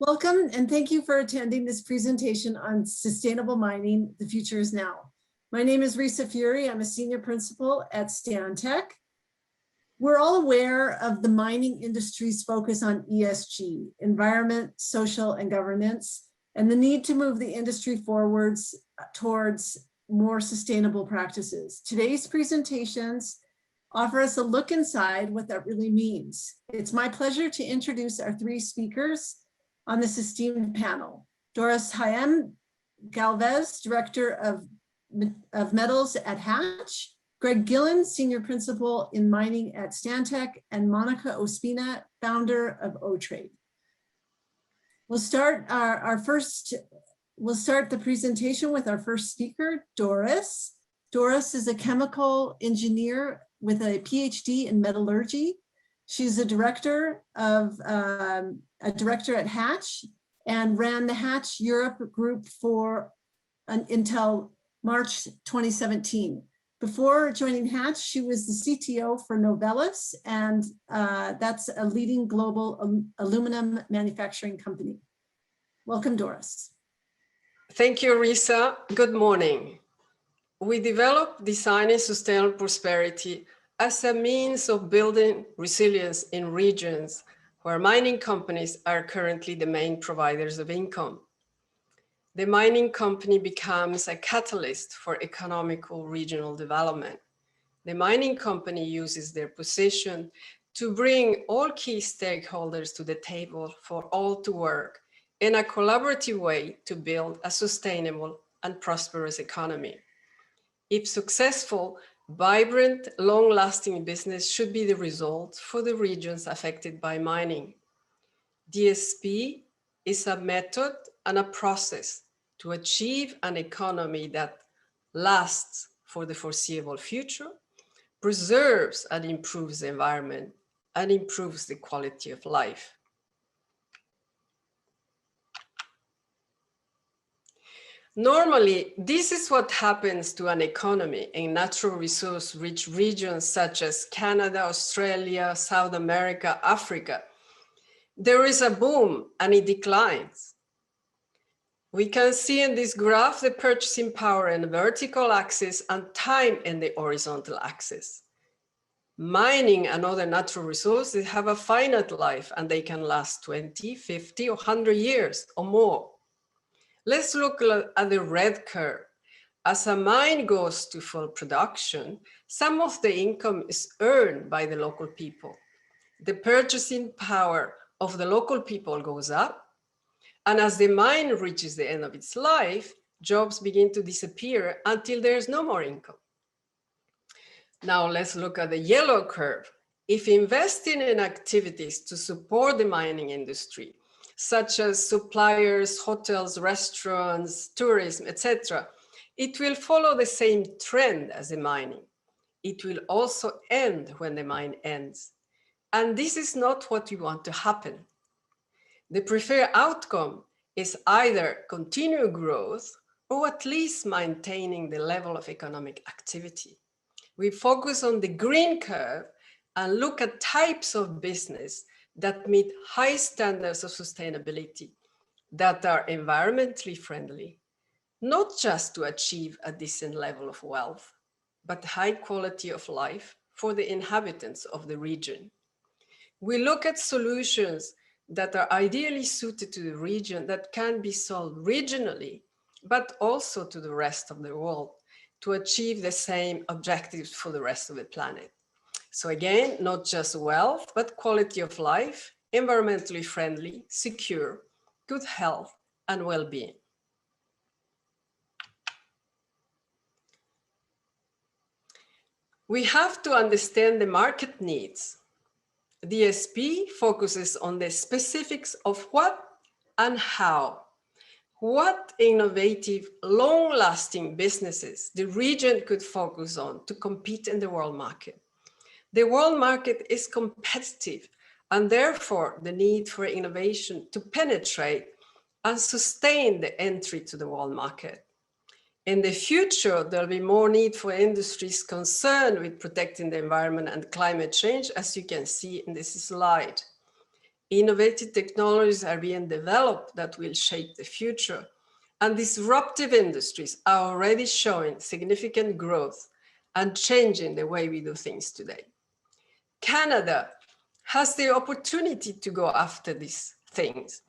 Welcome and thank you for attending this presentation on sustainable mining, the future is now. My name is Resa Furey. I'm a senior principal at Stantec. We're all aware of the mining industry's focus on ESG, environment, social, and governance, and the need to move the industry forwards towards more sustainable practices. Today's presentations offer us a look inside what that really means. It's my pleasure to introduce our three speakers on this esteemed panel. Doris Haim-Galvez, Director of Metals at Hatch, Greg Gillen, Senior Principal in Mining at Stantec, and Monica Ospina, Founder of Alltrade. We'll start the presentation with our first speaker, Doris. Doris is a chemical engineer with a PhD in metallurgy. She's a director at Hatch and ran the Hatch Europe group until March 2017. Before joining Hatch, she was the CTO for Novelis, and that's a leading global aluminum manufacturing company. Welcome, Doris. Thank you, Risa. Good morning. We developed designing sustainable prosperity as a means of building resilience in regions where mining companies are currently the main providers of income. The mining company becomes a catalyst for economical regional development. The mining company uses their position to bring all key stakeholders to the table for all to work in a collaborative way to build a sustainable and prosperous economy. If successful, vibrant, long-lasting business should be the result for the regions affected by mining. DSP is a method and a process to achieve an economy that lasts for the foreseeable future, preserves and improves the environment, and improves the quality of life. Normally, this is what happens to an economy in natural resource-rich regions such as Canada, Australia, South America, Africa. There is a boom and it declines. We can see in this graph the purchasing power in the vertical axis and time in the horizontal axis. Mining and other natural resources have a finite life and they can last 20, 50, or 100 years or more. Let's look at the red curve. As a mine goes to full production, some of the income is earned by the local people. The purchasing power of the local people goes up. And as the mine reaches the end of its life, jobs begin to disappear until there's no more income. Now let's look at the yellow curve. If investing in activities to support the mining industry, such as suppliers, hotels, restaurants, tourism, etc., it will follow the same trend as the mining. It will also end when the mine ends. And this is not what we want to happen. The preferred outcome is either continued growth or at least maintaining the level of economic activity. We focus on the green curve and look at types of business that meet high standards of sustainability, that are environmentally friendly, not just to achieve a decent level of wealth, but high quality of life for the inhabitants of the region. We look at solutions that are ideally suited to the region that can be solved regionally, but also to the rest of the world to achieve the same objectives for the rest of the planet. So again, not just wealth, but quality of life, environmentally friendly, secure, good health, and well-being. We have to understand the market needs. DSP focuses on the specifics of what and how. What innovative, long-lasting businesses the region could focus on to compete in the world market. The world market is competitive, and therefore the need for innovation to penetrate and sustain the entry to the world market. In the future, there'll be more need for industries concerned with protecting the environment and climate change, as you can see in this slide. Innovative technologies are being developed that will shape the future. And disruptive industries are already showing significant growth and changing the way we do things today. Canada has the opportunity to go after these things.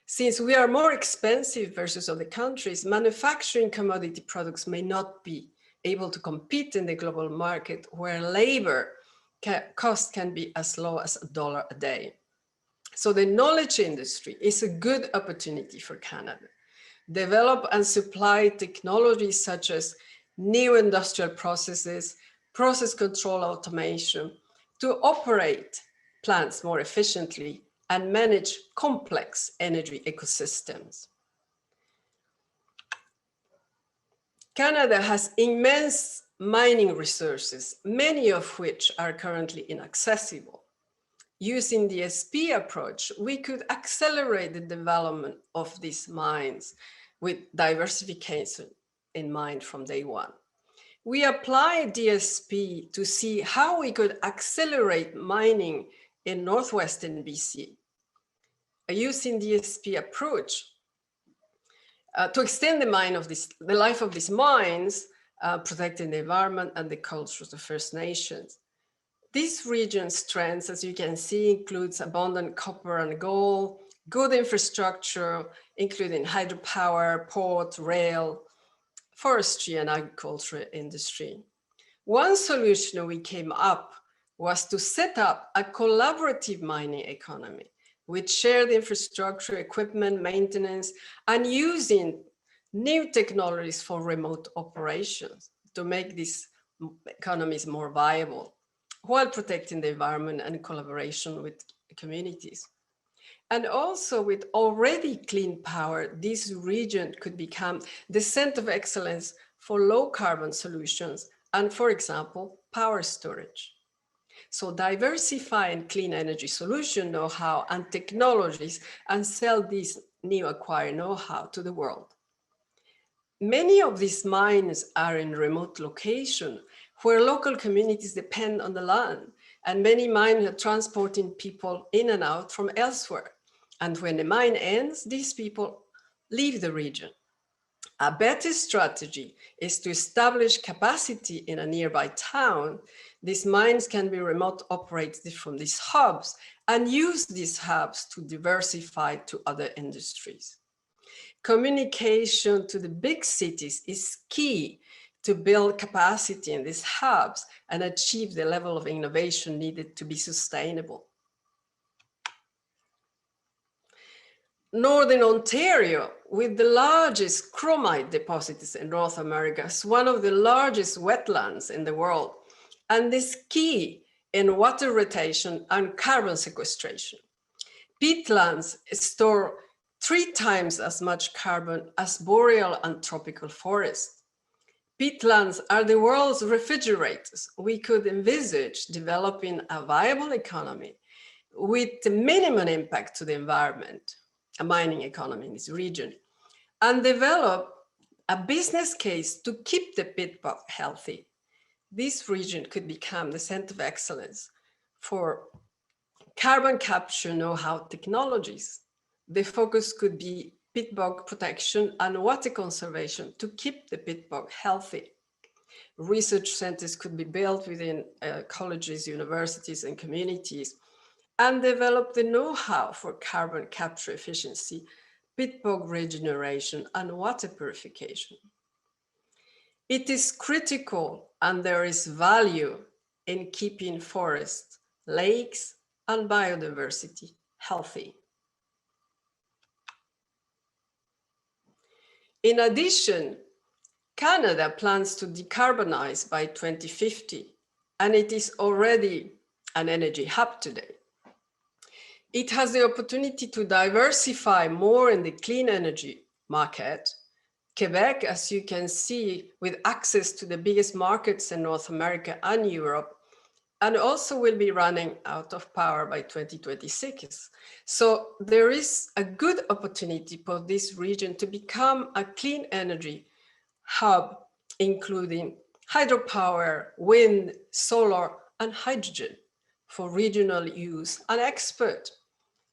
Since we are more expensive versus other countries, manufacturing commodity products may not be able to compete in the global market where labor cost can be as low as $1 a day. So the knowledge industry is a good opportunity for Canada. Develop and supply technologies such as new industrial processes, process control automation to operate plants more efficiently and manage complex energy ecosystems. Canada has immense mining resources, many of which are currently inaccessible. Using the SP approach, we could accelerate the development of these mines with diversification in mind from day one. We applied DSP to see how we could accelerate mining in northwestern BC. Using the DSP approach to extend the life of these mines, protecting the environment and the cultures of First Nations. This region's strengths, as you can see, includes abundant copper and gold, good infrastructure, including hydropower, port, rail, forestry, and agriculture industry. One solution we came up was to set up a collaborative mining economy with shared infrastructure, equipment, maintenance, and using new technologies for remote operations to make these economies more viable, while protecting the environment and collaboration with communities. And also with already clean power, this region could become the center of excellence for low carbon solutions and, for example, power storage. So diversify and clean energy solution know-how and technologies and sell this new acquired know-how to the world. Many of these mines are in remote locations where local communities depend on the land, and many mines are transporting people in and out from elsewhere. And when the mine ends, these people leave the region. A better strategy is to establish capacity in a nearby town. These mines can be remote operated from these hubs and use these hubs to diversify to other industries. Communication to the big cities is key to build capacity in these hubs and achieve the level of innovation needed to be sustainable. Northern Ontario, with the largest chromite deposits in North America, is one of the largest wetlands in the world and is key in water retention and carbon sequestration. Peatlands store 3 times as much carbon as boreal and tropical forests. Peatlands are the world's refrigerators. We could envisage developing a viable economy with the minimum impact to the environment, a mining economy in this region, and develop a business case to keep the pit bog healthy. This region could become the center of excellence for carbon capture know-how technologies. The focus could be pit bog protection and water conservation to keep the pit bog healthy. Research centers could be built within colleges, universities, and communities, and develop the know-how for carbon capture efficiency, pit bog regeneration, and water purification. It is critical, and there is value in keeping forests, lakes, and biodiversity healthy. In addition, Canada plans to decarbonize by 2050, and it is already an energy hub today. It has the opportunity to diversify more in the clean energy market. Quebec, as you can see, with access to the biggest markets in North America and Europe, and also will be running out of power by 2026. So there is a good opportunity for this region to become a clean energy hub, including hydropower, wind, solar, and hydrogen for regional use and export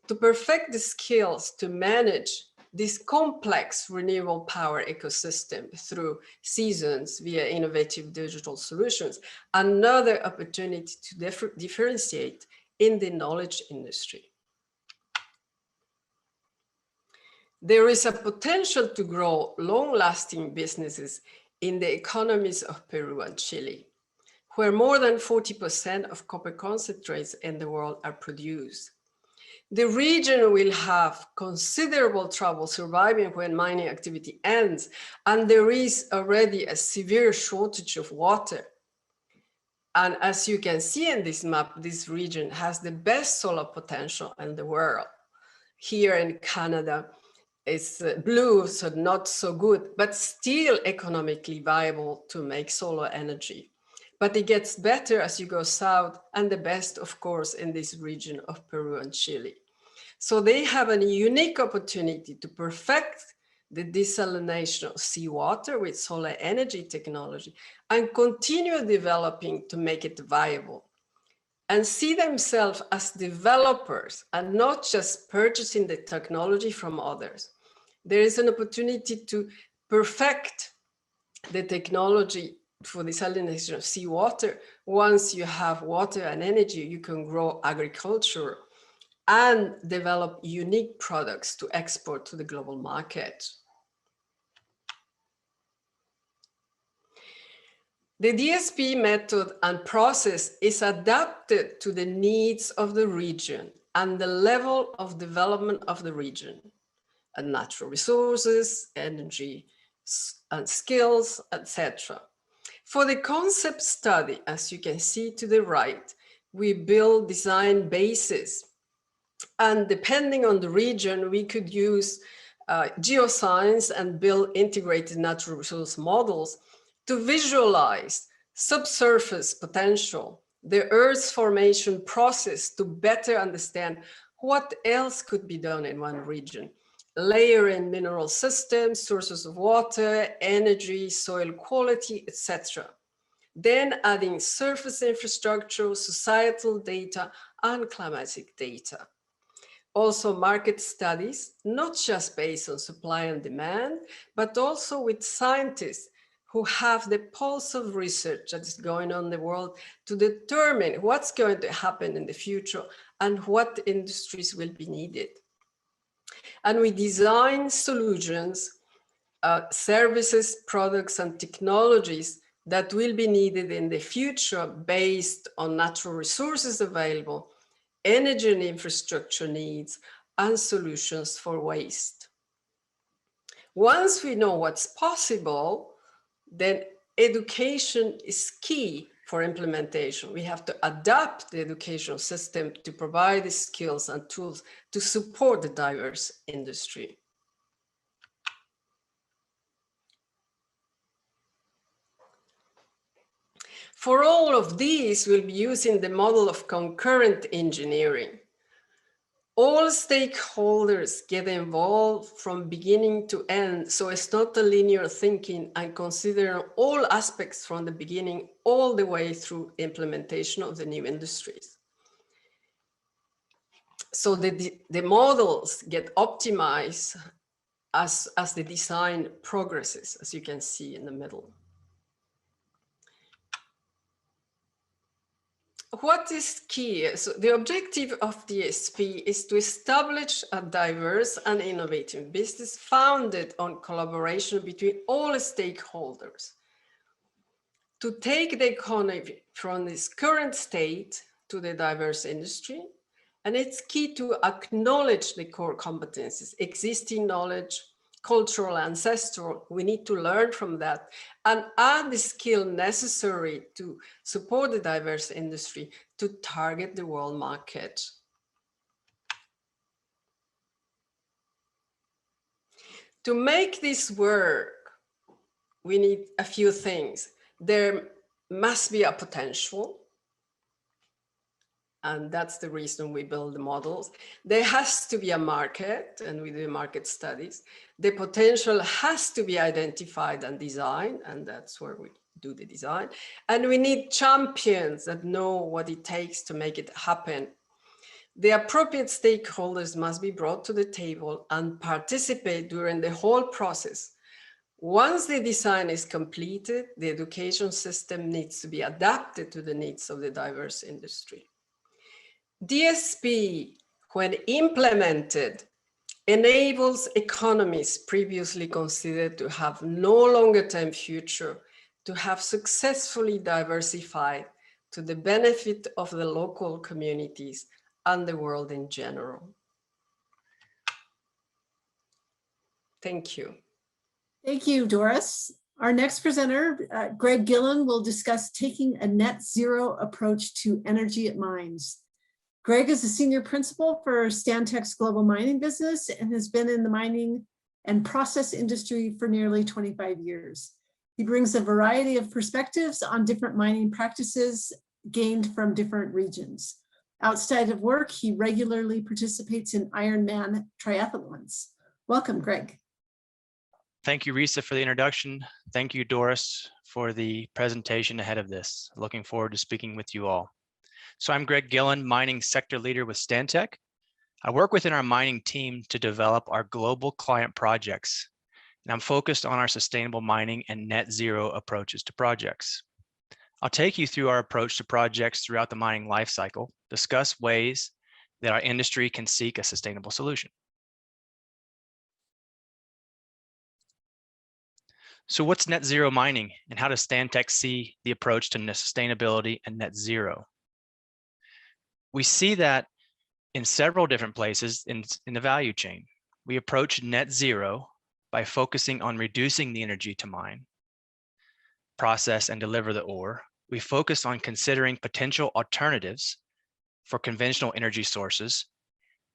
to perfect the skills to manage this complex renewable power ecosystem through seasons via innovative digital solutions, another opportunity to differentiate in the knowledge industry. There is a potential to grow long-lasting businesses in the economies of Peru and Chile, where more than 40% of copper concentrates in the world are produced. The region will have considerable trouble surviving when mining activity ends, and there is already a severe shortage of water. And as you can see in this map, this region has the best solar potential in the world. Here in Canada, it's blue, so not so good, but still economically viable to make solar energy. But it gets better as you go south, and the best, of course, in this region of Peru and Chile. So they have a unique opportunity to perfect the desalination of seawater with solar energy technology and continue developing to make it viable, and see themselves as developers and not just purchasing the technology from others. There is an opportunity to perfect the technology for desalination of seawater. Once you have water and energy, you can grow agriculture and develop unique products to export to the global market. The DSP method and process is adapted to the needs of the region and the level of development of the region, and natural resources, energy, and skills, etc. For the concept study, as you can see to the right, we build design bases. And depending on the region, we could use geoscience and build integrated natural resource models to visualize subsurface potential, the Earth's formation process, to better understand what else could be done in one region. Layer in mineral systems, sources of water, energy, soil quality, etc. Then adding surface infrastructure, societal data, and climatic data. Also market studies, not just based on supply and demand, but also with scientists who have the pulse of research that is going on in the world to determine what's going to happen in the future and what industries will be needed. And we design solutions, services, products, and technologies that will be needed in the future based on natural resources available, energy and infrastructure needs, and solutions for waste. Once we know what's possible, then education is key for implementation. We have to adapt the educational system to provide the skills and tools to support the diverse industry. For all of these, we'll be using the model of concurrent engineering. All stakeholders get involved from beginning to end, so it's not a linear thinking, and considering all aspects from the beginning all the way through implementation of the new industries. So the models get optimized as the design progresses, as you can see in the middle. What is key? So the objective of DSP is to establish a diverse and innovative business founded on collaboration between all stakeholders to take the economy from its current state to the diverse industry. And it's key to acknowledge the core competencies, existing knowledge, cultural, ancestral. We need to learn from that and add the skill necessary to support the diverse industry to target the world market. To make this work, we need a few things. There must be a potential. And that's the reason we build the models. There has to be a market, and we do market studies. The potential has to be identified and designed, and that's where we do the design. And we need champions that know what it takes to make it happen. The appropriate stakeholders must be brought to the table and participate during the whole process. Once the design is completed, the education system needs to be adapted to the needs of the diverse industry. DSP, when implemented, enables economies previously considered to have no longer-term future to have successfully diversified to the benefit of the local communities and the world in general. Thank you. Thank you, Doris. Our next presenter, Greg Gillen, will discuss taking a net zero approach to energy at mines. Greg is a senior principal for Stantec's global mining business and has been in the mining and process industry for nearly 25 years. He brings a variety of perspectives on different mining practices gained from different regions. Outside of work, he regularly participates in Ironman triathlons. Welcome, Greg. Thank you, Resa, for the introduction. Thank you, Doris, for the presentation ahead of this. Looking forward to speaking with you all. So I'm Greg Gillen, mining sector leader with Stantec. I work within our mining team to develop our global client projects, and I'm focused on our sustainable mining and net zero approaches to projects. I'll take you through our approach to projects throughout the mining life cycle, discuss ways that our industry can seek a sustainable solution. So what's net zero mining, and how does Stantec see the approach to sustainability and net zero? We see that in several different places in the value chain. We approach net zero by focusing on reducing the energy to mine, process, and deliver the ore. We focus on considering potential alternatives for conventional energy sources,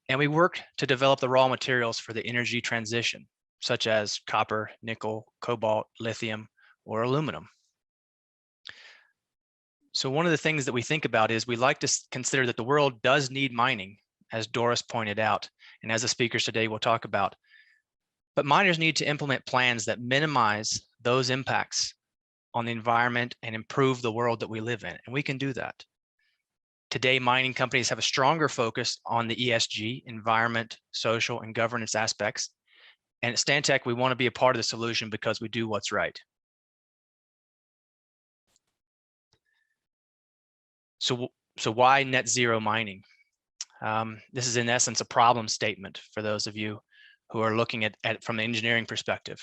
and we work to develop the raw materials for the energy transition, such as copper, nickel, cobalt, lithium, or aluminum. So one of the things that we think about is we like to consider that the world does need mining, as Doris pointed out, and as the speakers today will talk about. But miners need to implement plans that minimize those impacts on the environment and improve the world that we live in, and we can do that. Today, mining companies have a stronger focus on the ESG, environment, social, and governance aspects. And at Stantec, we want to be a part of the solution because we do what's right. So why net zero mining? This is in essence a problem statement for those of you who are looking at it from the engineering perspective.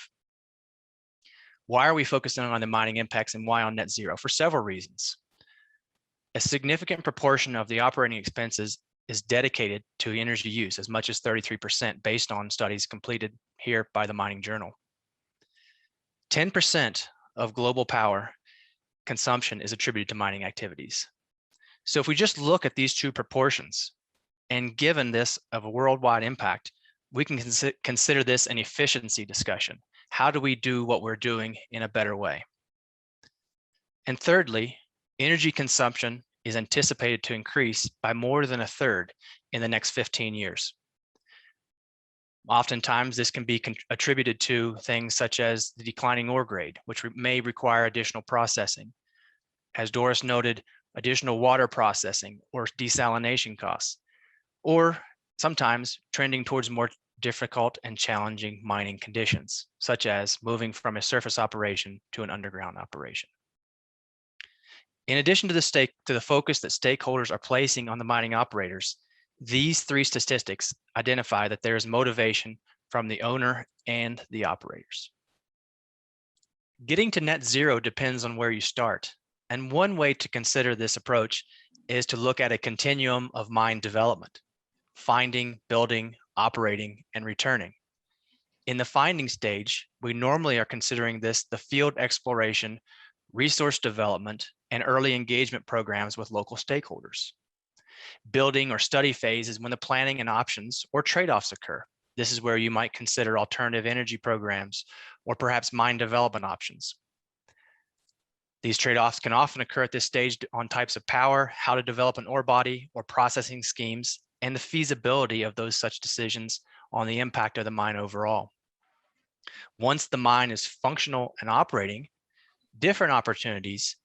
Why are we focusing on the mining impacts and why on net zero? For several reasons. A significant proportion of the operating expenses is dedicated to energy use, as much as 33% based on studies completed here by the Mining Journal. 10% of global power consumption is attributed to mining activities. So if we just look at these two proportions, and given this of a worldwide impact, we can consider this an efficiency discussion. How do we do what we're doing in a better way? And thirdly, energy consumption is anticipated to increase by more than a third in the next 15 years. Oftentimes, this can be attributed to things such as the declining ore grade, which may require additional processing. As Doris noted, additional water processing or desalination costs, or sometimes trending towards more difficult and challenging mining conditions, such as moving from a surface operation to an underground operation. In addition to the focus that stakeholders are placing on the mining operators, these three statistics identify that there is motivation from the owner and the operators. Getting to net zero depends on where you start. And one way to consider this approach is to look at a continuum of mine development, finding, building, operating, and returning. In the finding stage, we normally are considering this the field exploration, resource development, and early engagement programs with local stakeholders. Building or study phase is when the planning and options or trade-offs occur. This is where you might consider alternative energy programs or perhaps mine development options. These trade-offs can often occur at this stage on types of power, how to develop an ore body or processing schemes, and the feasibility of those such decisions on the impact of the mine overall. Once the mine is functional and operating, different opportunities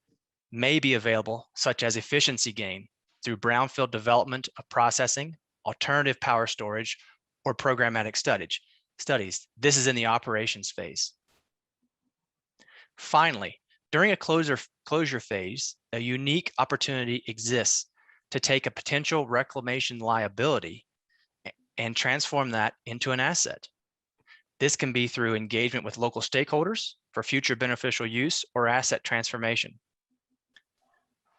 may be available, such as efficiency gain, through brownfield development of processing, alternative power storage, or programmatic studies. This is in the operations phase. Finally, during a closure phase, a unique opportunity exists to take a potential reclamation liability and transform that into an asset. This can be through engagement with local stakeholders for future beneficial use or asset transformation.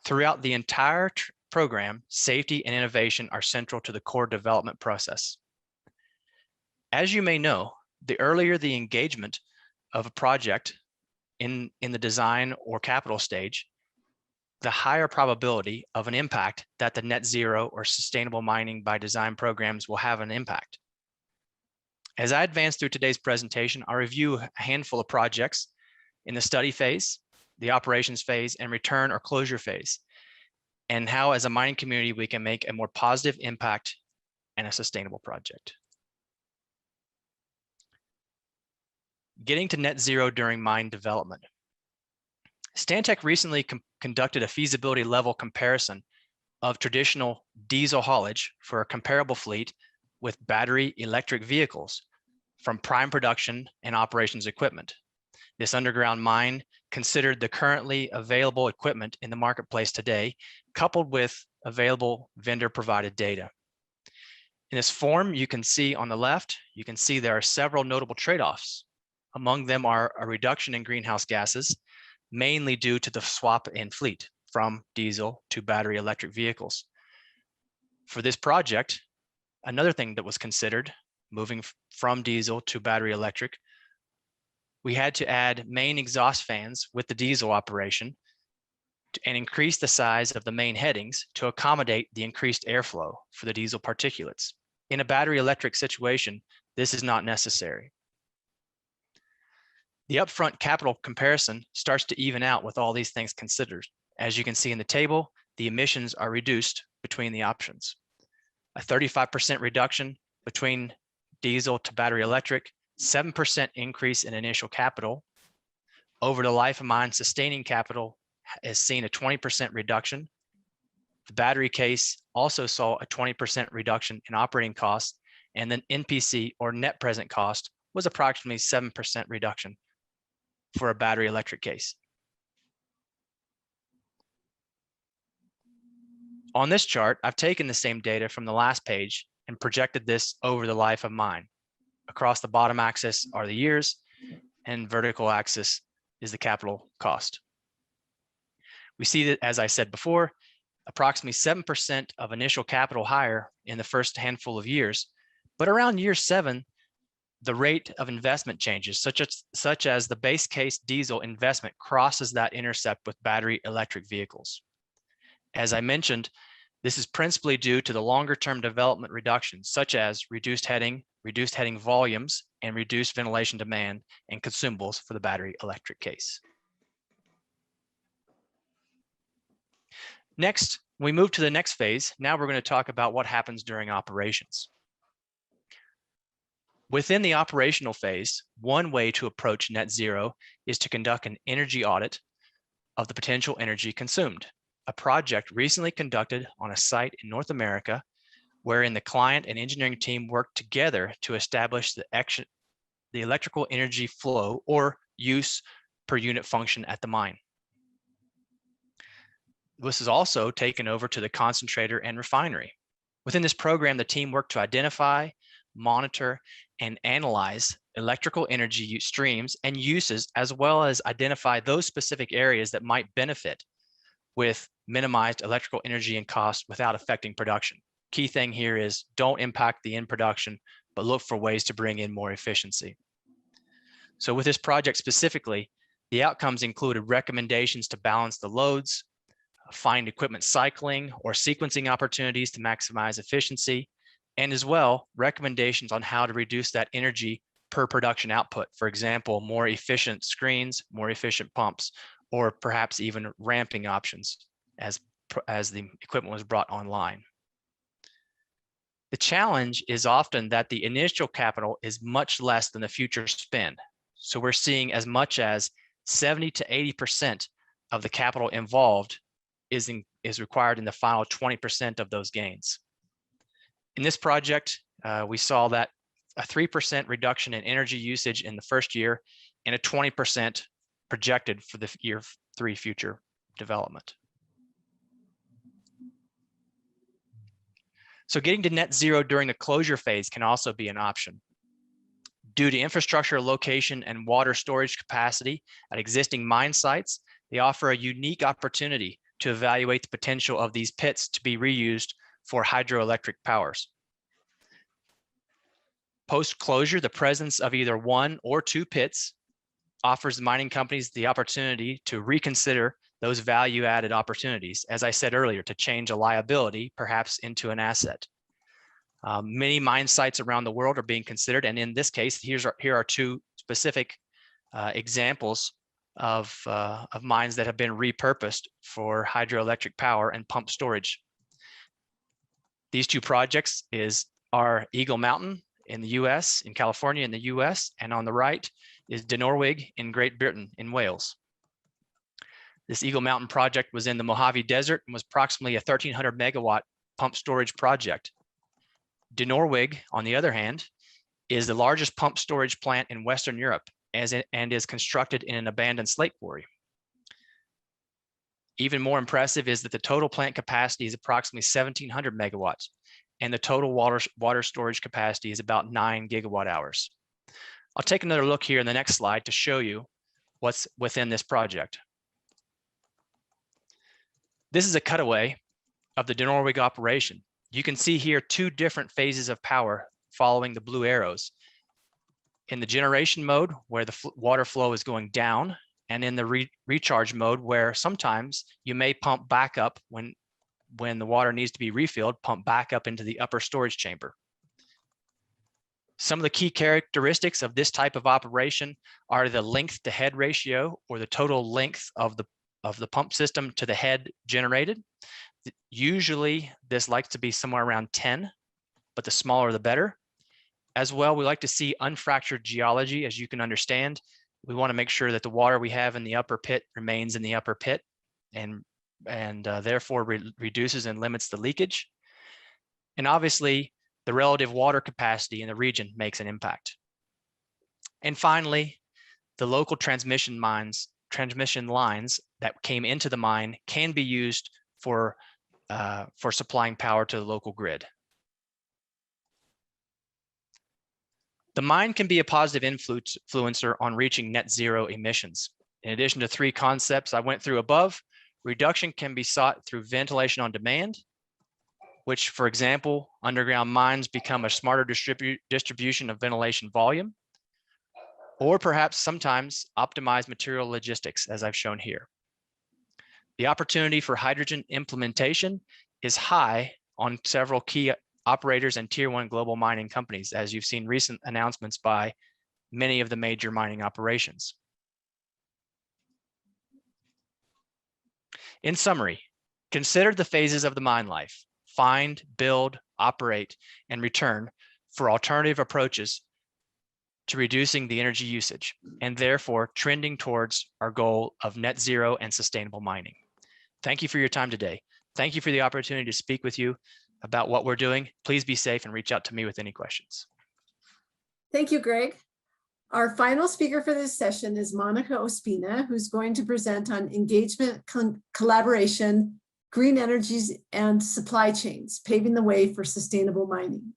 Throughout the entire program, safety and innovation are central to the core development process. As you may know, the earlier the engagement of a project in the design or capital stage, the higher probability of an impact that the net zero or sustainable mining by design programs will have an impact. As I advance through today's presentation, I'll review a handful of projects in the study phase, the operations phase, and return or closure phase, and how as a mining community we can make a more positive impact and a sustainable project. Getting to net zero during mine development. Stantec recently conducted a feasibility level comparison of traditional diesel haulage for a comparable fleet with battery electric vehicles from prime production and operations equipment. This underground mine considered the currently available equipment in the marketplace today, coupled with available vendor provided data. In this form, you can see on the left, you can see there are several notable trade-offs. Among them are a reduction in greenhouse gases, mainly due to the swap in fleet from diesel to battery electric vehicles. For this project, another thing that was considered, moving from diesel to battery electric, we had to add main exhaust fans with the diesel operation and increase the size of the main headings to accommodate the increased airflow for the diesel particulates. In a battery electric situation, this is not necessary. The upfront capital comparison starts to even out with all these things considered. As you can see in the table, the emissions are reduced between the options. A 35% reduction between diesel to battery electric, 7% increase in initial capital. Over the life of mine, sustaining capital has seen a 20% reduction. The battery case also saw a 20% reduction in operating costs, and then NPC or net present cost was approximately 7% reduction for a battery electric case. On this chart, I've taken the same data from the last page and projected this over the life of mine. Across the bottom axis are the years, and vertical axis is the capital cost. We see that, as I said before, approximately 7% of initial capital higher in the first handful of years, but around year 7, the rate of investment changes, such as the base case diesel investment crosses that intercept with battery electric vehicles. As I mentioned, this is principally due to the longer term development reductions, such as reduced heading volumes, and reduced ventilation demand and consumables for the battery electric case. Next, we move to the next phase. Now we're going to talk about what happens during operations. Within the operational phase, one way to approach net zero is to conduct an energy audit of the potential energy consumed. A project recently conducted on a site in North America, wherein the client and engineering team worked together to establish the electrical energy flow or use per unit function at the mine. This is also taken over to the concentrator and refinery. Within this program, the team worked to identify, monitor, and analyze electrical energy streams and uses, as well as identify those specific areas that might benefit with minimized electrical energy and cost without affecting production. Key thing here is don't impact the end production, but look for ways to bring in more efficiency. So with this project specifically, the outcomes included recommendations to balance the loads, find equipment cycling or sequencing opportunities to maximize efficiency, and as well, recommendations on how to reduce that energy per production output. For example, more efficient screens, more efficient pumps, or perhaps even ramping options as the equipment was brought online. The challenge is often that the initial capital is much less than the future spend. So we're seeing as much as 70 to 80% of the capital involved is is required in the final 20% of those gains. In this project, we saw that a 3% reduction in energy usage in the first year and a 20% projected for the year 3 future development. So getting to net zero during the closure phase can also be an option. Due to infrastructure location and water storage capacity at existing mine sites, they offer a unique opportunity to evaluate the potential of these pits to be reused for hydroelectric powers. Post-closure, the presence of either 1 or 2 pits offers mining companies the opportunity to reconsider those value-added opportunities, as I said earlier, to change a liability perhaps into an asset. Many mine sites around the world are being considered, and in this case, here are 2 specific examples of mines that have been repurposed for hydroelectric power and pump storage. These 2 projects are Eagle Mountain in the US, in California in the US, and on the right is Dinorwig in Great Britain in Wales. This Eagle Mountain project was in the Mojave Desert and was approximately a 1,300 megawatt pump storage project. Dinorwig, on the other hand, is the largest pump storage plant in Western Europe and is constructed in an abandoned slate quarry. Even more impressive is that the total plant capacity is approximately 1,700 megawatts, and the total water storage capacity is about 9 gigawatt hours. I'll take another look here in the next slide to show you what's within this project. This is a cutaway of the Dinorwig operation. You can see here 2 different phases of power following the blue arrows. In the generation mode, where the water flow is going down, and in the recharge mode, where sometimes you may pump back up when the water needs to be refilled, pump back up into the upper storage chamber. Some of the key characteristics of this type of operation are the length to head ratio, or the total length of the pump system to the head generated. Usually this likes to be somewhere around 10, but the smaller the better. As well, we like to see unfractured geology. As you can understand, we want to make sure that the water we have in the upper pit remains in the upper pit and therefore reduces and limits the leakage. And obviously, the relative water capacity in the region makes an impact. And finally, the local transmission lines that came into the mine can be used for supplying power to the local grid. The mine can be a positive influencer on reaching net zero emissions. In addition to 3 concepts I went through above, reduction can be sought through ventilation on demand, which, for example, underground mines become a smarter distribution of ventilation volume, or perhaps sometimes optimize material logistics, as I've shown here. The opportunity for hydrogen implementation is high on several key operators and tier 1 global mining companies, as you've seen recent announcements by many of the major mining operations. In summary, consider the phases of the mine life: find, build, operate, and return for alternative approaches to reducing the energy usage, and therefore trending towards our goal of net zero and sustainable mining. Thank you for your time today. Thank you for the opportunity to speak with you about what we're doing. Please be safe and reach out to me with any questions. Thank you, Greg. Our final speaker for this session is Monica Ospina, who's going to present on engagement, collaboration, green energies, and supply chains, paving the way for sustainable mining.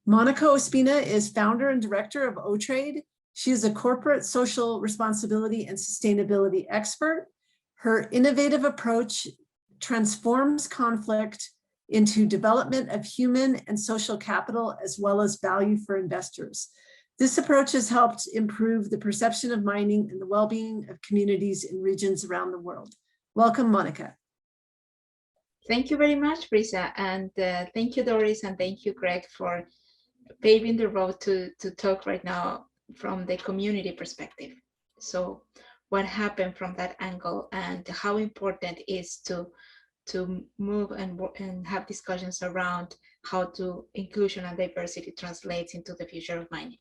Monica Ospina is founder and director of Alltrade. She is a corporate social responsibility and sustainability expert. Her innovative approach transforms conflict into development of human and social capital, as well as value for investors. This approach has helped improve the perception of mining and the well-being of communities in regions around the world. Welcome, Monica. Thank you very much, Resa, and thank you, Doris, and thank you, Greg, for paving the road to talk right now from the community perspective. So what happened from that angle and how important it is to move and have discussions around how to inclusion and diversity translates into the future of mining.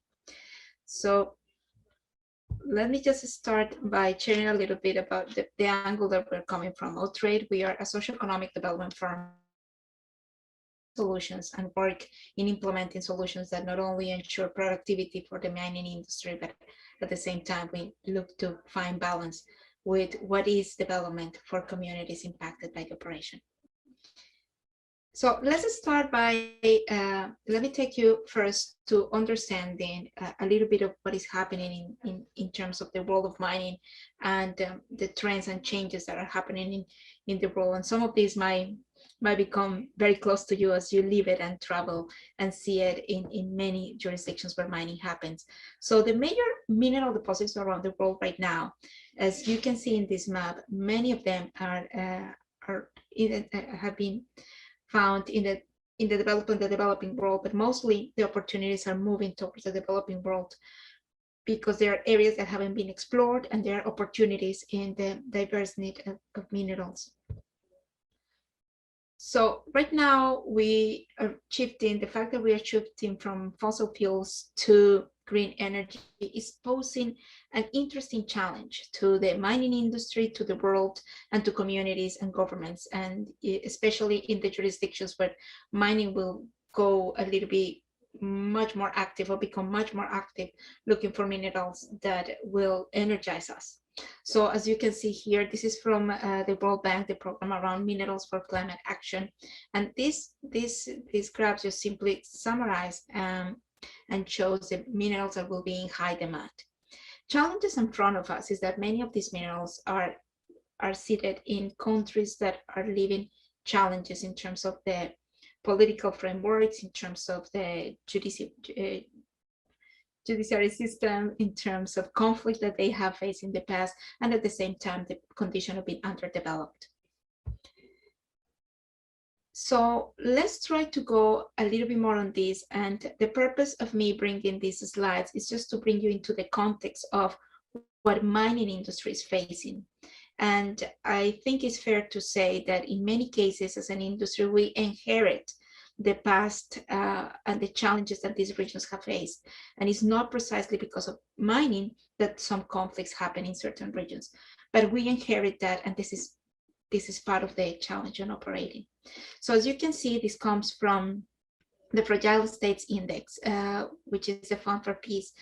So let me just start by sharing a little bit about the angle that we're coming from. Alltrade, we are a socioeconomic development firm solutions and work in implementing solutions that not only ensure productivity for the mining industry, but at the same time, we look to find balance with what is development for communities impacted by the operation. So let's start by, let me take you first to understanding a little bit of what is happening in terms of the world of mining and the trends and changes that are happening in the world. And some of these might become very close to you as you live it and travel and see it in many jurisdictions where mining happens. So the major mineral deposits around the world right now, as you can see in this map, many of them have been found in the developing world, but mostly the opportunities are moving towards the developing world because there are areas that haven't been explored and there are opportunities in the diverse need of minerals. So right now we are shifting, the fact that we are shifting from fossil fuels to green energy is posing an interesting challenge to the mining industry, to the world, and to communities and governments, and especially in the jurisdictions where mining will go a little bit much more active or become much more active, looking for minerals that will energize us. So as you can see here, this is from the World Bank, the program around minerals for climate action. And these graphs just simply summarize and shows the minerals that will be in high demand. Challenges in front of us is that many of these minerals are seated in countries that are living challenges in terms of the political frameworks, in terms of the judiciary system, in terms of conflict that they have faced in the past, and at the same time, the condition of being underdeveloped. So let's try to go a little bit more on this. And the purpose of me bringing these slides is just to bring you into the context of what mining industry is facing. And I think it's fair to say that in many cases as an industry, we inherit the past and the challenges that these regions have faced. And it's not precisely because of mining that some conflicts happen in certain regions, but we inherit that, and this is part of the challenge in operating. So as you can see, this comes from the Fragile States Index, which is a fund for peace.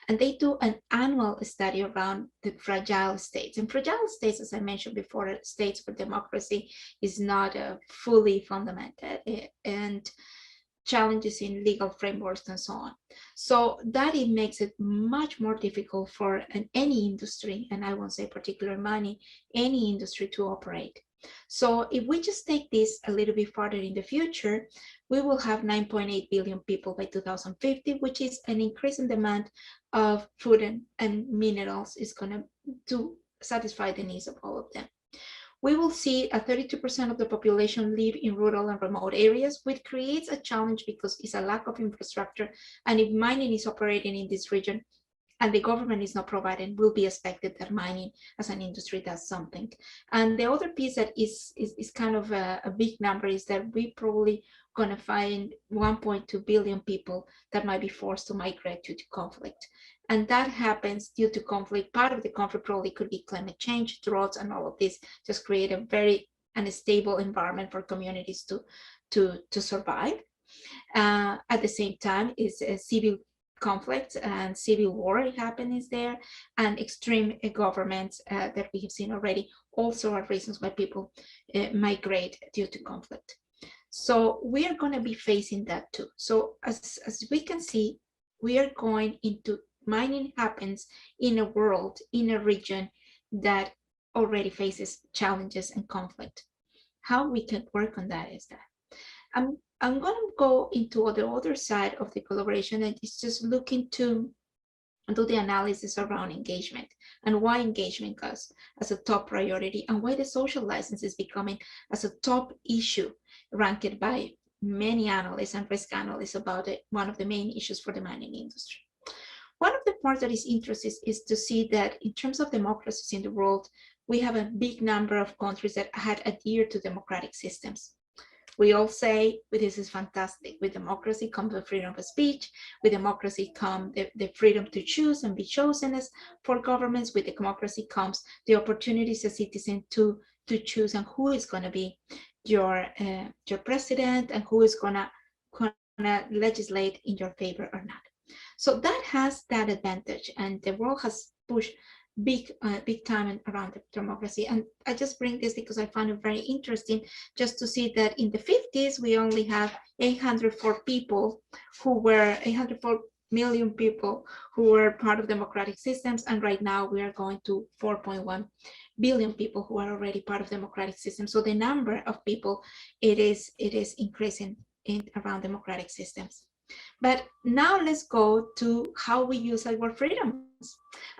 And they do an annual study around the fragile states. And fragile states, as I mentioned before, are states where democracy is not fully fundamented, and challenges in legal frameworks and so on. So that it makes it much more difficult for any industry, and I won't say particular mining, any industry to operate. So if we just take this a little bit farther in the future, we will have 9.8 billion people by 2050, which is an increase in demand of food and minerals is going to satisfy the needs of all of them. We will see a 32% of the population live in rural and remote areas, which creates a challenge because it's a lack of infrastructure. And if mining is operating in this region, and the government is not providing, will be expected that mining as an industry does something. And the other piece that is kind of a big number is that we probably going to find 1.2 billion people that might be forced to migrate due to conflict. And that happens due to conflict. Part of the conflict probably could be climate change, droughts, and all of this just create a very unstable environment for communities to survive. At the same time, is a civil conflict and civil war happening there, and extreme governments that we have seen already also are reasons why people migrate due to conflict. So we are going to be facing that too. So as we can see, we are going into mining happens in a world, in a region that already faces challenges and conflict. How we can work on that is that I'm going to go into the other side of the collaboration, and it's just looking to do the analysis around engagement and why engagement goes as a top priority, and why the social license is becoming as a top issue ranked by many analysts and risk analysts about it, one of the main issues for the mining industry. One of the parts that is interesting is to see that in terms of democracies in the world, we have a big number of countries that had adhered to democratic systems. We all say, well, this is fantastic. With democracy comes the freedom of speech. With democracy comes the freedom to choose and be chosen as for governments. With democracy comes the opportunities as citizen to choose and who is going to be your president and who is gonna legislate in your favor or not. So that has that advantage, and the world has pushed big time around the democracy. And I just bring this because I found it very interesting just to see that in the 50s we only have 804 million people who were part of democratic systems, and right now we are going to 4.1 billion people who are already part of democratic systems. So the number of people, it is increasing around democratic systems. But now let's go to how we use our freedoms.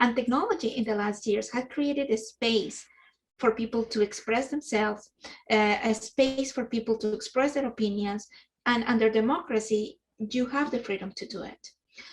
And technology in the last years has created a space for people to express themselves, a space for people to express their opinions, and under democracy, you have the freedom to do it.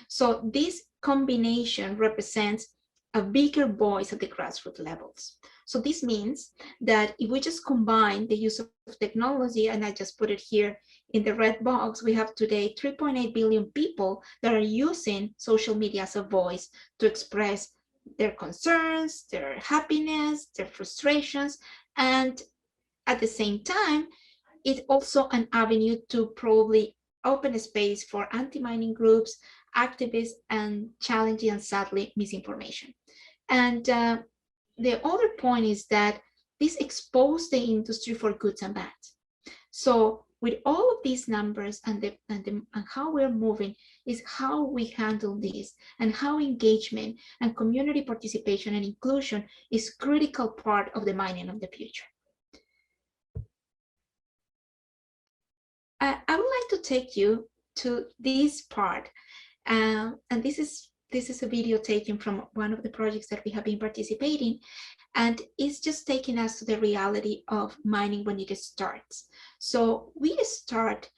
So this combination represents a bigger voice at the grassroots levels. So this means that if we just combine the use of technology, and I just put it here in the red box, we have today 3.8 billion people that are using social media as a voice to express their concerns, their happiness, their frustrations, and at the same time, it's also an avenue to probably open a space for anti-mining groups, activists, and challenging and sadly misinformation. And the other point is that this exposed the industry for goods and bads. So with all of these numbers and how we're moving is how we handle this, and how engagement and community participation and inclusion is critical part of the mining of the future. I would like to take you to this part, and this is a video taken from one of the projects that we have been participating, and it's just taking us to the reality of mining when it starts. So we start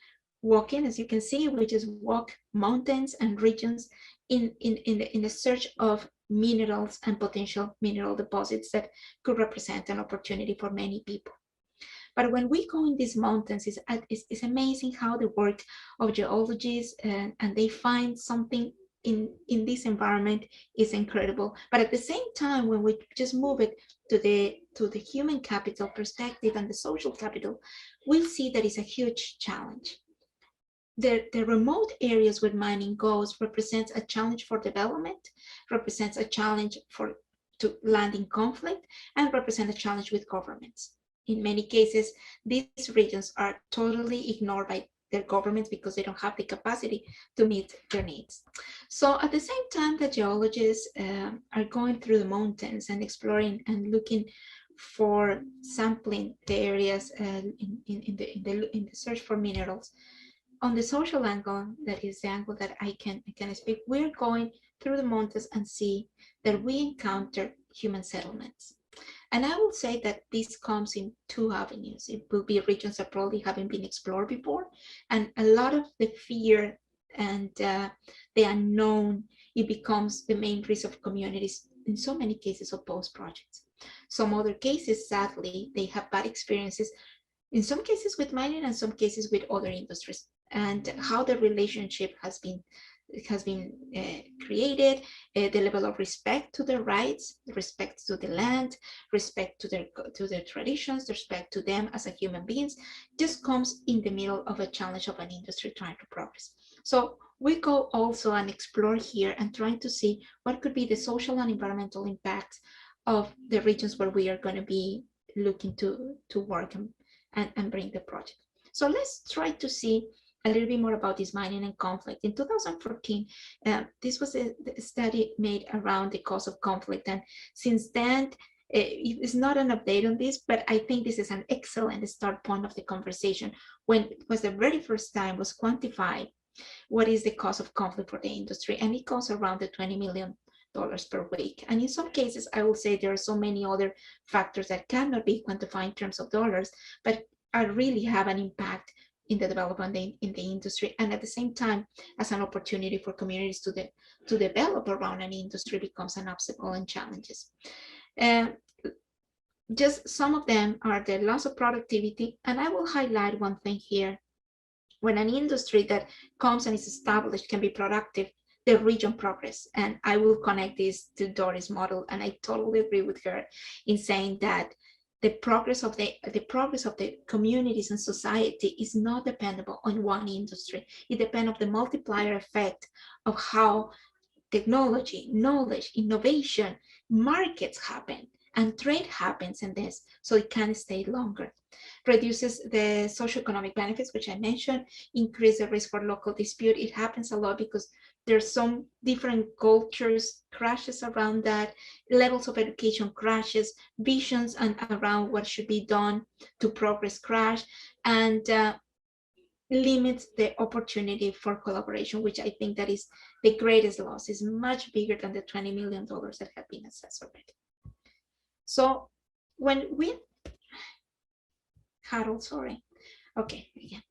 walking, as you can see, we just walk mountains and regions in the search of minerals and potential mineral deposits that could represent an opportunity for many people. But when we go in these mountains, it's amazing how the work of geologists and they find something in this environment is incredible. But at the same time, when we just move it to the human capital perspective and the social capital, we'll see that it's a huge challenge. The remote areas where mining goes represents a challenge for development, represents a challenge to land in conflict, and represent a challenge with governments. In many cases, these regions are totally ignored by their governments because they don't have the capacity to meet their needs. So at the same time that geologists are going through the mountains and exploring and looking for sampling the areas in the search for minerals, on the social angle, that is the angle that I can speak, we're going through the mountains and see that we encounter human settlements. And I will say that this comes in two avenues. It will be regions that probably haven't been explored before, and a lot of the fear and the unknown, it becomes the main risk of communities in so many cases of post projects. Some other cases, sadly, they have bad experiences, in some cases with mining and some cases with other industries, and how the relationship has been created, the level of respect to their rights, respect to the land, respect to their traditions, respect to them as a human beings, just comes in the middle of a challenge of an industry trying to progress. So we go also and explore here and trying to see what could be the social and environmental impacts of the regions where we are going to be looking to work and bring the project. So let's try to see a little bit more about this mining and conflict. In 2014, this was a study made around the cause of conflict. And since then, it's not an update on this, but I think this is an excellent start point of the conversation when it was the very first time was quantified what is the cause of conflict for the industry. And it costs around the $20 million per week. And in some cases, I will say there are so many other factors that cannot be quantified in terms of dollars, but really have an impact in the development in the industry, and at the same time, as an opportunity for communities to develop around an industry becomes an obstacle and challenges. just some of them are the loss of productivity. And I will highlight one thing here. When an industry that comes and is established can be productive, the region progress. And I will connect this to Doris' model. And I totally agree with her in saying that the progress of the communities and society is not dependable on one industry. It depends on the multiplier effect of how technology, knowledge, innovation, markets happen, and trade happens in this, so it can stay longer. Reduces the socioeconomic benefits, which I mentioned, increase the risk for local dispute. It happens a lot because there's some different cultures, crashes around that, levels of education crashes, visions and around what should be done to progress crash, and limits the opportunity for collaboration, which I think that is the greatest loss, is much bigger than the $20 million that have been assessed already. So when we, Harold, sorry. Okay, again.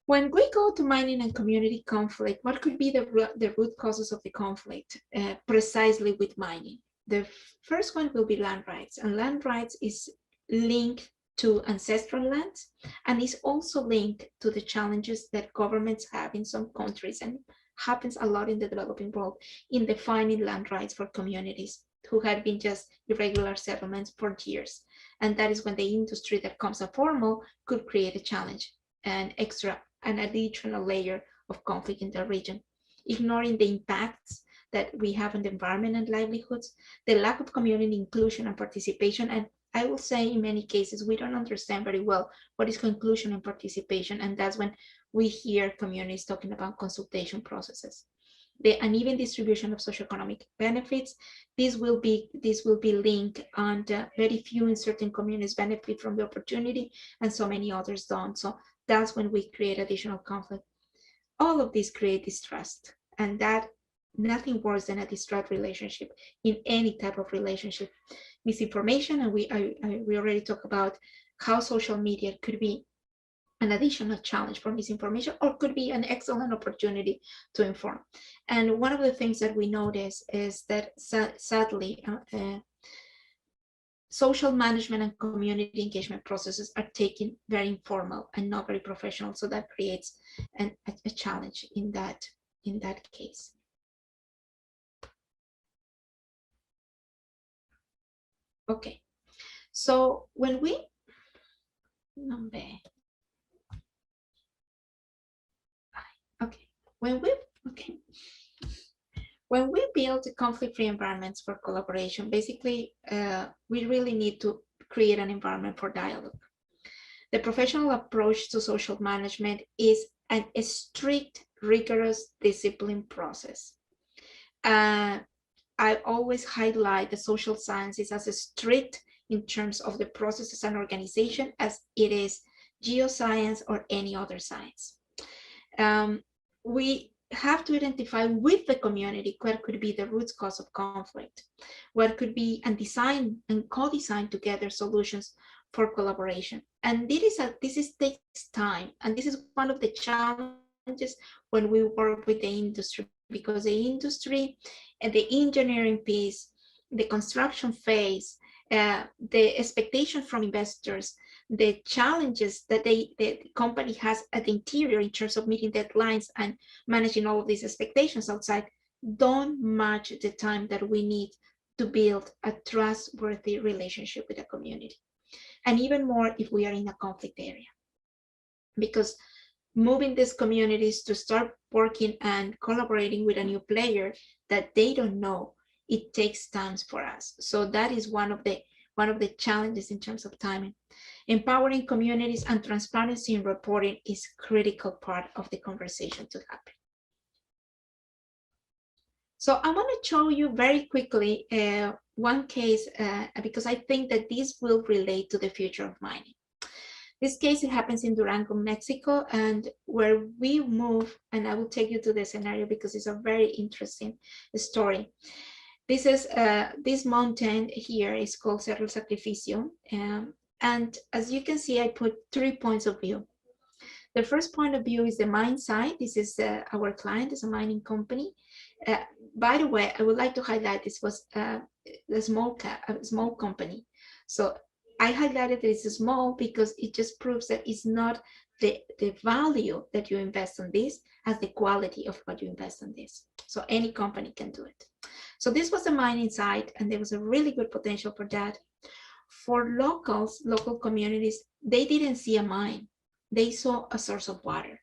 When we go to mining and community conflict, what could be the root causes of the conflict precisely with mining? The first one will be land rights, and land rights is linked to ancestral lands, and is also linked to the challenges that governments have in some countries, and happens a lot in the developing world, in defining land rights for communities who have been just irregular settlements for years. And that is when the industry that comes up formal could create a challenge, an additional layer of conflict in the region, ignoring the impacts that we have on the environment and livelihoods, the lack of community inclusion and participation. And I will say in many cases, we don't understand very well what is inclusion and participation. And that's when we hear communities talking about consultation processes. The uneven distribution of socioeconomic benefits, this will be linked, and very few in certain communities benefit from the opportunity and so many others don't. So that's when we create additional conflict. All of these create distrust, and that nothing worse than a distrust relationship in any type of relationship. Misinformation, and we already talked about how social media could be an additional challenge for misinformation, or could be an excellent opportunity to inform. And one of the things that we notice is that sadly, social management and community engagement processes are taken very informal and not very professional. So that creates a challenge in that case. Okay, so when we when we build conflict-free environments for collaboration, basically, we really need to create an environment for dialogue. The professional approach to social management is a strict, rigorous discipline process. I always highlight the social sciences as strict in terms of the processes and organization as it is geoscience or any other science. We have to identify with the community what could be the root cause of conflict, what could be, and design and co-design together solutions for collaboration. And this takes time, and this is one of the challenges when we work with the industry, because the industry and the engineering piece, the construction phase, the expectation from investors, the challenges that the company has at the interior in terms of meeting deadlines and managing all of these expectations outside, don't match the time that we need to build a trustworthy relationship with the community. And even more if we are in a conflict area, because moving these communities to start working and collaborating with a new player that they don't know, it takes time for us. So that is one of the challenges in terms of timing. Empowering communities and transparency in reporting is critical part of the conversation to happen. So I want to show you very quickly one case, because I think that this will relate to the future of mining. This case, it happens in Durango, Mexico, and where we move, and I will take you to the scenario because it's a very interesting story. This is this mountain here is called Cerro Sacrificium, and as you can see, I put 3 points of view. The first point of view is the mine site. This is our client, is a mining company. by the way, I would like to highlight this was a small company. So I highlighted that it's small because it just proves that it's not the value that you invest on this as the quality of what you invest on this. So any company can do it. So this was a mining site, and there was a really good potential for that. For locals, local communities, they didn't see a mine. They saw a source of water.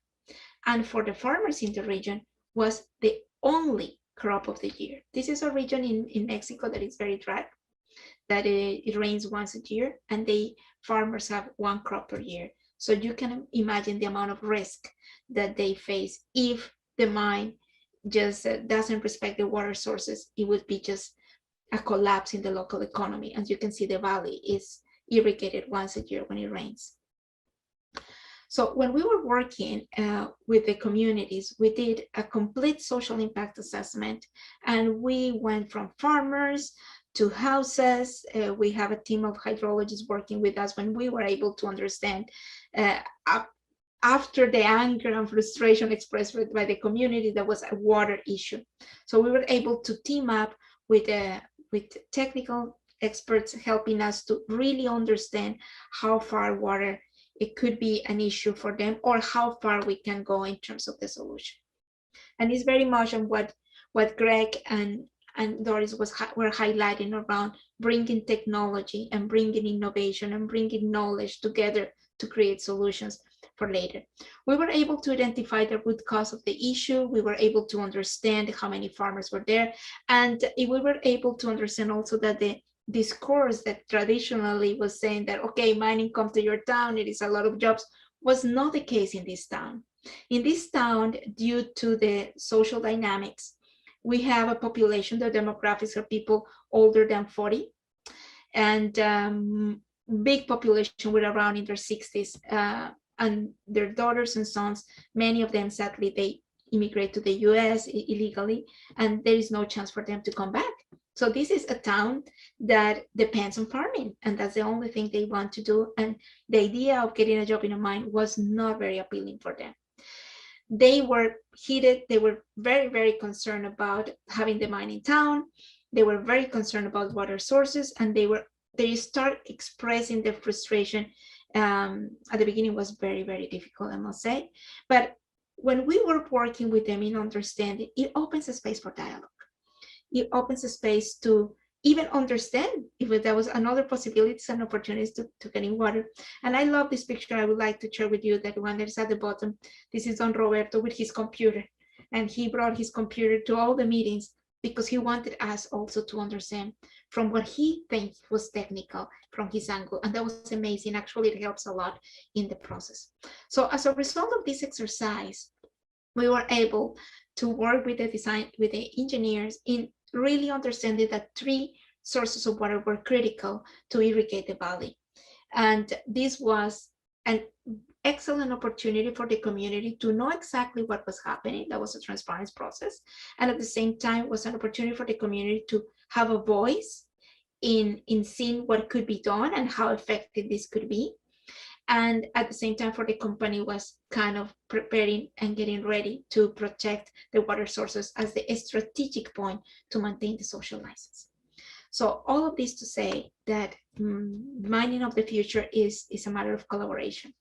And for the farmers in the region, was the only crop of the year. This is a region in Mexico that is very dry, that it rains once a year, and farmers have one crop per year. So you can imagine the amount of risk that they face if the mine just doesn't respect the water sources. It would be just a collapse in the local economy. As you can see, the valley is irrigated once a year when it rains. So when we were working with the communities, we did a complete social impact assessment, and we went from farmers to houses. We have a team of hydrologists working with us when we were able to understand after the anger and frustration expressed by the community, there was a water issue. So we were able to team up with technical experts helping us to really understand how far water it could be an issue for them, or how far we can go in terms of the solution. And it's very much on what Greg and Doris were highlighting around bringing technology and bringing innovation and bringing knowledge together to create solutions for later. We were able to identify the root cause of the issue. We were able to understand how many farmers were there. And we were able to understand also that the discourse that traditionally was saying that, okay, mining come to your town, it is a lot of jobs, was not the case in this town. In this town, due to the social dynamics, we have a population, the demographics are people older than 40, and big population with around in their 60s, and their daughters and sons, many of them, sadly, they immigrate to the US illegally, and there is no chance for them to come back. So this is a town that depends on farming, and that's the only thing they want to do. And the idea of getting a job in a mine was not very appealing for them. They were heated. They were very, very concerned about having the mine in town. They were very concerned about water sources, and they start expressing their frustration. At the beginning was very, very difficult, I must say. But when we were working with them in understanding, it opens a space for dialogue. It opens a space to even understand if there was another possibilities and opportunities to getting water. And I love this picture. I would like to share with you that one that is at the bottom. This is Don Roberto with his computer. And he brought his computer to all the meetings because he wanted us also to understand from what he thinks was technical from his angle. And that was amazing. Actually, it helps a lot in the process. So as a result of this exercise, we were able to work with the engineers in really understanding that 3 sources of water were critical to irrigate the valley. And this was an excellent opportunity for the community to know exactly what was happening. That was a transparency process. And at the same time, was an opportunity for the community to have a voice in seeing what could be done and how effective this could be. And at the same time, for the company was kind of preparing and getting ready to protect the water sources as the strategic point to maintain the social license. So all of this to say that mining of the future is a matter of collaboration.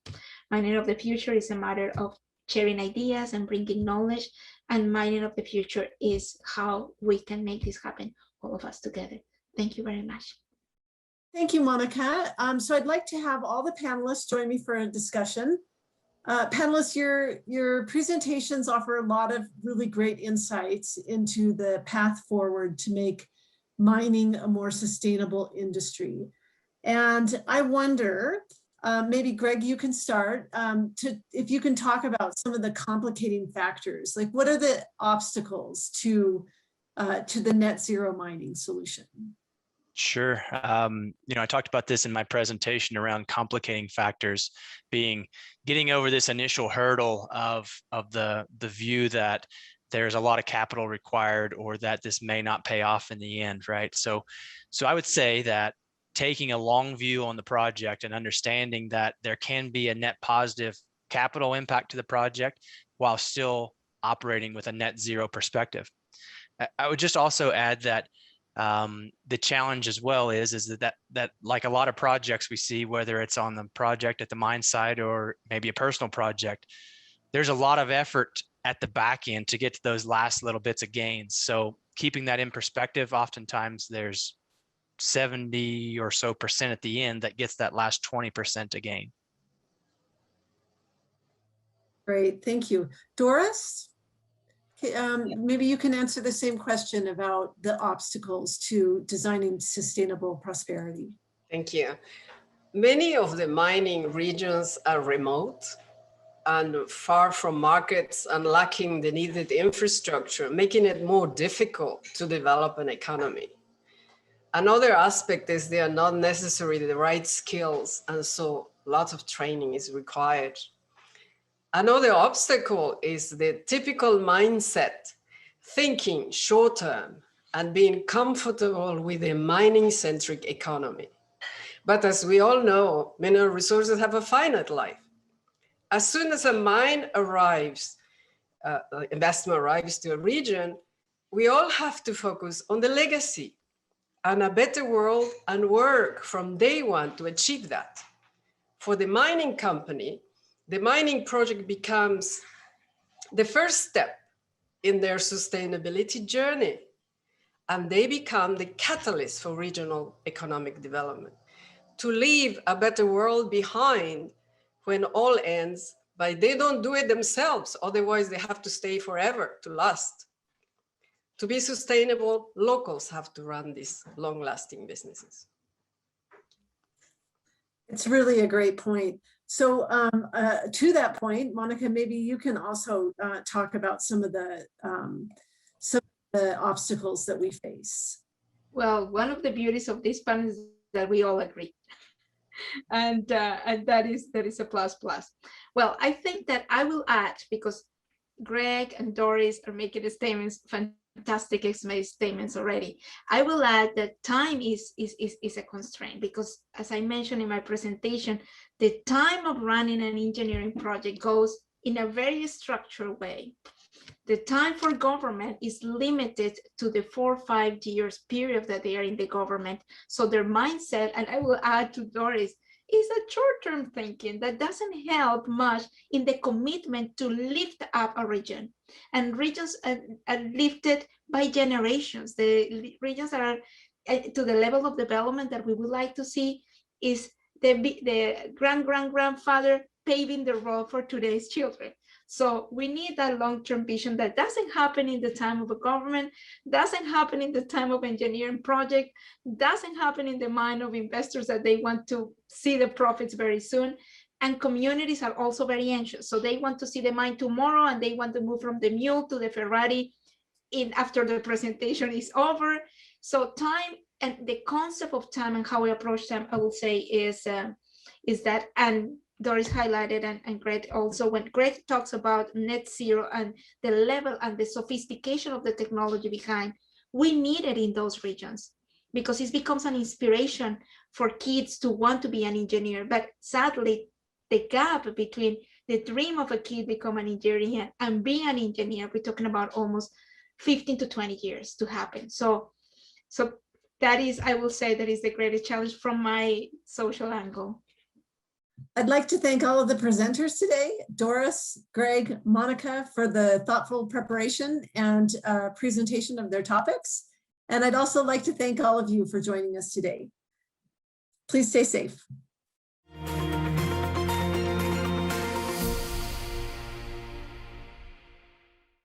Mining of the future is a matter of sharing ideas and bringing knowledge. And mining of the future is how we can make this happen, all of us together. Thank you very much. Thank you, Monica. So I'd like to have all the panelists join me for a discussion. Panelists, your presentations offer a lot of really great insights into the path forward to make mining a more sustainable industry. And I wonder, maybe Greg, you can start, if you can talk about some of the complicating factors, like what are the obstacles to the net zero mining solution? Sure. I talked about this in my presentation around complicating factors being getting over this initial hurdle of the view that there's a lot of capital required or that this may not pay off in the end, right? So I would say that taking a long view on the project and understanding that there can be a net positive capital impact to the project while still operating with a net zero perspective. I would just also add that the challenge as well is that like a lot of projects we see, whether it's on the project at the mine site or maybe a personal project, there's a lot of effort at the back end to get to those last little bits of gains. So keeping that in perspective, oftentimes there's 70 or so % at the end that gets that last 20% of gain. Great, thank you. Doris? Maybe you can answer the same question about the obstacles to designing sustainable prosperity. Thank you. Many of the mining regions are remote and far from markets and lacking the needed infrastructure, making it more difficult to develop an economy. Another aspect is they are not necessarily the right skills, and so lots of training is required. Another obstacle is the typical mindset, thinking short term and being comfortable with a mining-centric economy. But as we all know, mineral resources have a finite life. As soon as a mine arrives, investment arrives to a region, we all have to focus on the legacy and a better world and work from day one to achieve that. For the mining company, the mining project becomes the first step in their sustainability journey, and they become the catalyst for regional economic development. To leave a better world behind when all ends, but they don't do it themselves, otherwise they have to stay forever to last. To be sustainable, locals have to run these long-lasting businesses. It's really a great point. So to that point, Monica, maybe you can also talk about some of the obstacles that we face. Well, one of the beauties of this panel is that we all agree. And that is a plus. Well, I think that I will add, because Greg and Doris are making the statements, fantastic statements already. I will add that time is a constraint, because as I mentioned in my presentation, the time of running an engineering project goes in a very structured way. The time for government is limited to the 4 or 5 years period that they are in the government. So their mindset, and I will add to Doris, is a short-term thinking that doesn't help much in the commitment to lift up a region. And regions are lifted by generations. The regions that are to the level of development that we would like to see is the grandfather paving the road for today's children. So we need that long-term vision that doesn't happen in the time of a government, doesn't happen in the time of engineering project, doesn't happen in the mind of investors that they want to see the profits very soon. And communities are also very anxious. So they want to see the mine tomorrow, and they want to move from the mule to the Ferrari after the presentation is over. So time and the concept of time and how we approach time, I will say, is that, and Doris highlighted, and Greg also, when Greg talks about net zero and the level and the sophistication of the technology behind, we need it in those regions, because it becomes an inspiration for kids to want to be an engineer. But sadly, the gap between the dream of a kid become an engineer and being an engineer, we're talking about almost 15 to 20 years to happen. So that is, I will say, that is the greatest challenge from my social angle. I'd like to thank all of the presenters today, Doris, Greg, Monica, for the thoughtful preparation and presentation of their topics. And I'd also like to thank all of you for joining us today. Please stay safe.